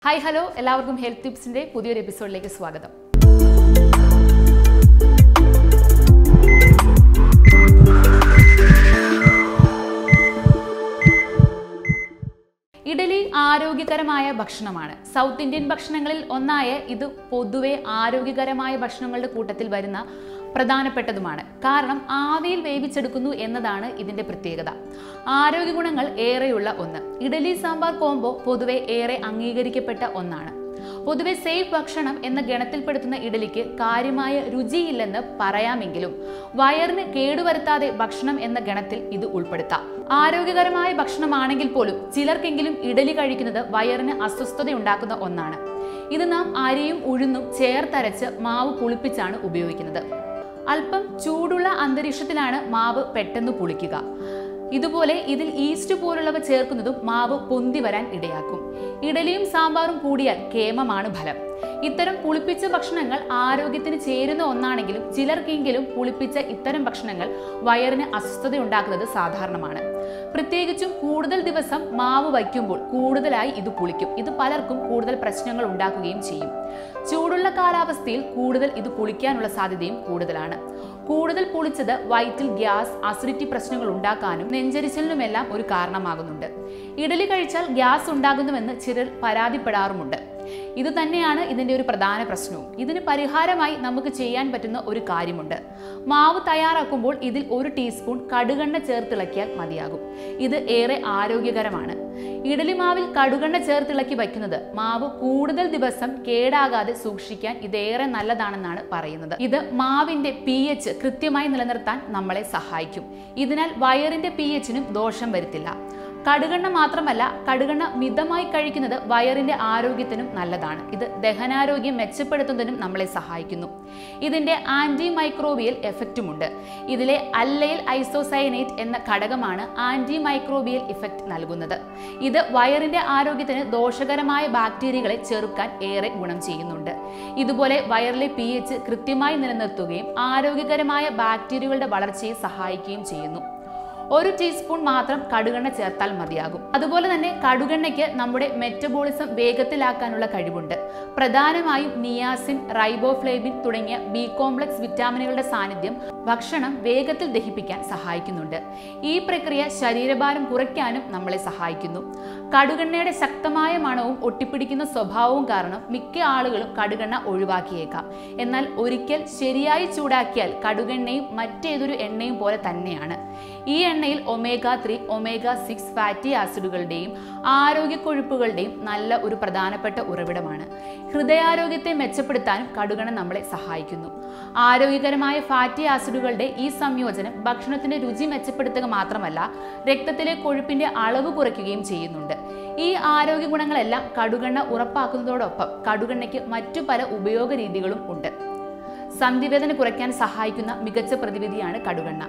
Hi hello എല്ലാവർക്കും health ടിപ്സിന്റെ പുതിയൊരു എപ്പിസോഡിലേക്ക് സ്വാഗതം. ഇഡലി ആരോഗ്യകരമായ ഭക്ഷണമാണ്. സൗത്ത് ഇന്ത്യൻ ഭക്ഷണങ്ങളിൽ ഒന്നായ ഇത് പൊതുവെ ആരോഗ്യകരമായ ഭക്ഷണങ്ങളുടെ കൂട്ടത്തിൽ വരുന്ന പ്രധാനപ്പെട്ടതുമാണ്. കാരണം ആവിയിൽ വേവിച്ചെടുക്കുന്നു എന്നതാണ് ഇതിന്റെ പ്രത്യേകത. ആരോഗ്യ ഗുണങ്ങൾ ഏറെയുള്ള ഒന്ന്. ഇഡലി സാമ്പാർ കോംബോ പൊതുവെ ഏറെ അംഗീകരിക്കപ്പെട്ട ഒന്നാണ്. പൊതുവെ സേഫ് ഭക്ഷണം എന്ന ഗണത്തിൽപ്പെടുത്തുന്ന ഇഡലിക്ക് കാര്യമായ രുചിയില്ലെന്ന് പറയാമെങ്കിലും വയറിന് കേടുവരുത്താതെ ഭക്ഷണം എന്ന ഗണത്തിൽ ഇത് ഉൾപ്പെടുത്താം. ആരോഗ്യകരമായ ഭക്ഷണമാണെങ്കിൽ പോലും ചിലർക്കെങ്കിലും ഇഡലി കഴിക്കുന്നത് വയറിന് അസ്വസ്ഥതയുണ്ടാക്കുന്ന ഒന്നാണ്. ഇത് നാം അരിയും ഉഴുന്നും ചേർത്തരച്ച് മാവ് പുളിപ്പിച്ചാണ് ഉപയോഗിക്കുന്നത്. അല്പം ചൂടുള്ള അന്തരീക്ഷത്തിലാണ് മാവ് പെട്ടെന്ന് പുളിക്കുക. ഇതുപോലെ ഇതിൽ ഈസ്റ്റ് പോലുള്ളവ ചേർക്കുന്നതും മാവ് പൊന്തി വരാൻ ഇടയാക്കും. ഇഡലിയും സാമ്പാറും കൂടിയാൽ കേമമാണ് ഫലം. ഇത്തരം പുളിപ്പിച്ച ഭക്ഷണങ്ങൾ ആരോഗ്യത്തിന് ചേരുന്ന ഒന്നാണെങ്കിലും ചിലർക്കെങ്കിലും പുളിപ്പിച്ച ഇത്തരം ഭക്ഷണങ്ങൾ വയറിന് അസ്വസ്ഥതയുണ്ടാക്കുന്നത് സാധാരണമാണ്. പ്രത്യേകിച്ചും കൂടുതൽ ദിവസം മാവ് വയ്ക്കുമ്പോൾ കൂടുതലായി ഇത് പുളിക്കും. ഇത് പലർക്കും കൂടുതൽ പ്രശ്നങ്ങൾ ഉണ്ടാക്കുകയും ചെയ്യും. ചൂടുള്ള കാലാവസ്ഥയിൽ കൂടുതൽ ഇത് പുളിക്കാനുള്ള സാധ്യതയും കൂടുതലാണ്. കൂടുതൽ പുളിച്ചത് വയറ്റിൽ ഗ്യാസ്, അസിഡിറ്റി പ്രശ്നങ്ങൾ ഉണ്ടാക്കാനും നെഞ്ചരിച്ചിലിനുമെല്ലാം ഒരു കാരണമാകുന്നുണ്ട്. ഇഡലി കഴിച്ചാൽ ഗ്യാസ് ഉണ്ടാകുന്നുവെന്ന് ചിലർ പരാതിപ്പെടാറുമുണ്ട്. ഇത് തന്നെയാണ് ഇതിന്റെ ഒരു പ്രധാന പ്രശ്നവും. ഇതിന് പരിഹാരമായി നമുക്ക് ചെയ്യാൻ പറ്റുന്ന ഒരു കാര്യമുണ്ട്. മാവ് തയ്യാറാക്കുമ്പോൾ ഇതിൽ 1 ടീസ്പൂൺ കടുകെണ്ണ ചേർത്തിളക്കിയാൽ മതിയാകും. ഇത് ഏറെ ആരോഗ്യകരമാണ്. ഇഡലി മാവിൽ കടുകെണ്ണ ചേർത്തിളക്കി വയ്ക്കുന്നത് മാവ് കൂടുതൽ ദിവസം കേടാകാതെ സൂക്ഷിക്കാൻ ഇതേറെ നല്ലതാണെന്നാണ് പറയുന്നത്. ഇത് മാവിന്റെ pH കൃത്യമായി നിലനിർത്താൻ നമ്മളെ സഹായിക്കും. ഇതിനാൽ വയറിന്റെ pHനും ദോഷം വരുത്തില്ല. കടുകെണ്ണ മാത്രമല്ല, കടുകെണ്ണ മിതമായി കഴിക്കുന്നത് വയറിന്റെ ആരോഗ്യത്തിനും നല്ലതാണ്. ഇത് ദഹനാരോഗ്യം മെച്ചപ്പെടുത്തുന്നതിനും നമ്മളെ സഹായിക്കുന്നു. ഇതിന്റെ ആന്റി മൈക്രോബിയൽ എഫക്റ്റുമുണ്ട്. ഇതിലെ അല്ലൈൽ ഐസോസയനേറ്റ് എന്ന ഘടകമാണ് ആന്റി മൈക്രോബിയൽ ഇഫക്റ്റ് നൽകുന്നത്. ഇത് വയറിന്റെ ആരോഗ്യത്തിന് ദോഷകരമായ ബാക്ടീരിയകളെ ചെറുക്കാൻ ഏറെ ഗുണം ചെയ്യുന്നുണ്ട്. ഇതുപോലെ വയറിലെ pH കൃത്യമായി നിലനിർത്തുകയും ആരോഗ്യകരമായ ബാക്ടീരിയകളുടെ വളർച്ചയെ സഹായിക്കുകയും ചെയ്യുന്നു. 1 ടീസ്പൂൺ മാത്രം കടുകെണ്ണ ചേർത്താൽ മതിയാകും. അതുപോലെ തന്നെ കടുകെണ്ണയ്ക്ക് നമ്മുടെ മെറ്റബോളിസം വേഗത്തിലാക്കാനുള്ള കഴിവുണ്ട്. പ്രധാനമായും നിയാസിൻ, റൈബോഫ്ലേവിൻ തുടങ്ങിയ ബി കോംപ്ലക്സ് വിറ്റാമിനുകളുടെ സാന്നിധ്യം ഭക്ഷണം വേഗത്തിൽ ദഹിപ്പിക്കാൻ സഹായിക്കുന്നുണ്ട്. ഈ പ്രക്രിയ ശരീരഭാരം കുറയ്ക്കാനും നമ്മളെ സഹായിക്കുന്നു. കടുകെണ്ണയുടെ ശക്തമായ മണവും ഒട്ടിപ്പിടിക്കുന്ന സ്വഭാവവും കാരണം മിക്ക ആളുകളും കടുകെണ്ണ ഒഴിവാക്കിയേക്കാം. എന്നാൽ ഒരിക്കൽ ശരിയായി ചൂടാക്കിയാൽ കടുകെണ്ണയും മറ്റേതൊരു എണ്ണയും പോലെ തന്നെയാണ്. ഈ എണ്ണയിൽ ഒമേഗ 3, ഒമേഗ 6 ഫാറ്റി ആസിഡുകളുടെയും ആരോഗ്യ കൊഴുപ്പുകളുടെയും നല്ല ഒരു പ്രധാനപ്പെട്ട ഉറവിടമാണ്. ഹൃദയാരോഗ്യത്തെ മെച്ചപ്പെടുത്താനും കടുകെണ്ണ നമ്മളെ സഹായിക്കുന്നു. ആരോഗ്യകരമായ ഫാറ്റി ആസിഡുകളുടെ ഈ സംയോജനം ഭക്ഷണത്തിന്റെ രുചി മെച്ചപ്പെടുത്തുക മാത്രമല്ല, രക്തത്തിലെ കൊഴുപ്പിന്റെ അളവ് കുറയ്ക്കുകയും ചെയ്യുന്നുണ്ട്. ഈ ആരോഗ്യ ഗുണങ്ങളെല്ലാം കടുകെണ്ണ ഉറപ്പാക്കുന്നതോടൊപ്പം കടുകെണ്ണയ്ക്ക് മറ്റു പല ഉപയോഗ രീതികളും ഉണ്ട്. സന്ധിവേദന കുറയ്ക്കാൻ സഹായിക്കുന്ന മികച്ച പ്രതിവിധിയാണ് കടുകെണ്ണ.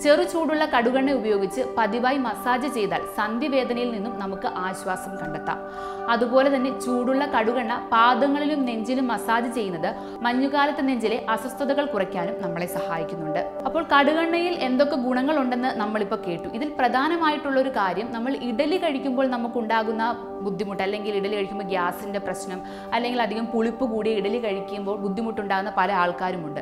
ചെറു ചൂടുള്ള കടുകെണ്ണ ഉപയോഗിച്ച് പതിവായി മസാജ് ചെയ്താൽ സന്ധിവേദനയിൽ നിന്നും നമുക്ക് ആശ്വാസം കണ്ടെത്താം. അതുപോലെ തന്നെ ചൂടുള്ള കടുകെണ്ണ പാദങ്ങളിലും നെഞ്ചിലും മസാജ് ചെയ്യുന്നത് മഞ്ഞുകാലത്ത് നെഞ്ചിലെ അസ്വസ്ഥതകൾ കുറയ്ക്കാനും നമ്മളെ സഹായിക്കുന്നുണ്ട്. അപ്പോൾ കടുകെണ്ണയിൽ എന്തൊക്കെ ഗുണങ്ങളുണ്ടെന്ന് നമ്മളിപ്പോൾ കേട്ടു. ഇതിൽ പ്രധാനമായിട്ടുള്ള ഒരു കാര്യം, നമ്മൾ ഇഡലി കഴിക്കുമ്പോൾ നമുക്കുണ്ടാകുന്ന ബുദ്ധിമുട്ട്, അല്ലെങ്കിൽ ഇഡലി കഴിക്കുമ്പോൾ ഗ്യാസിന്റെ പ്രശ്നം, അല്ലെങ്കിൽ അധികം പുളിപ്പ് കൂടിയ ഇഡലി കഴിക്കുമ്പോൾ ബുദ്ധിമുട്ടുണ്ടാകുന്ന പല ആൾക്കാരുമുണ്ട്.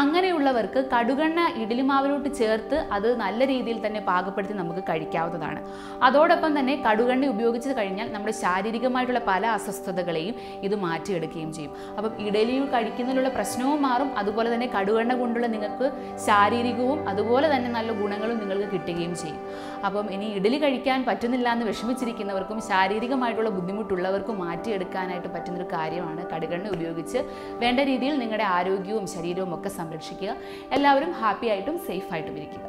അങ്ങനെയുള്ളവർക്ക് കടുകെണ്ണ ഇഡലി മാവിലോട്ട് ചേർത്ത് അത് നല്ല രീതിയിൽ തന്നെ പാകപ്പെടുത്തി നമുക്ക് കഴിക്കാവുന്നതാണ്. അതോടൊപ്പം തന്നെ കടുകെണ്ണ ഉപയോഗിച്ച് കഴിഞ്ഞാൽ നമ്മുടെ ശാരീരികമായിട്ടുള്ള പല അസ്വസ്ഥതകളെയും ഇത് മാറ്റിയെടുക്കുകയും ചെയ്യും. അപ്പം ഇഡലി കഴിക്കുന്നതിലുള്ള പ്രശ്നവും മാറും. അതുപോലെ തന്നെ കടുകെണ്ണ കൊണ്ടുള്ള നിങ്ങൾക്ക് ശാരീരികവും അതുപോലെ തന്നെ നല്ല ഗുണങ്ങളും നിങ്ങൾക്ക് കിട്ടുകയും ചെയ്യും. അപ്പം ഇനി ഇഡലി കഴിക്കാൻ പറ്റുന്നില്ല എന്ന് വിഷമിച്ചിരിക്കുന്നവർക്കും ശാരീരികമായിട്ടുള്ള ബുദ്ധിമുട്ടുള്ളവർക്കും മാറ്റിയെടുക്കാനായിട്ട് പറ്റുന്നൊരു കാര്യമാണ് കടുകെണ്ണ ഉപയോഗിച്ച് വേണ്ട രീതിയിൽ നിങ്ങളുടെ ആരോഗ്യവും ശരീരവും ഒക്കെ സംരക്ഷിക്കുക. എല്ലാവരും ഹാപ്പി ആയിട്ടും സേഫ് ആയിട്ടും ഇരിക്കുക.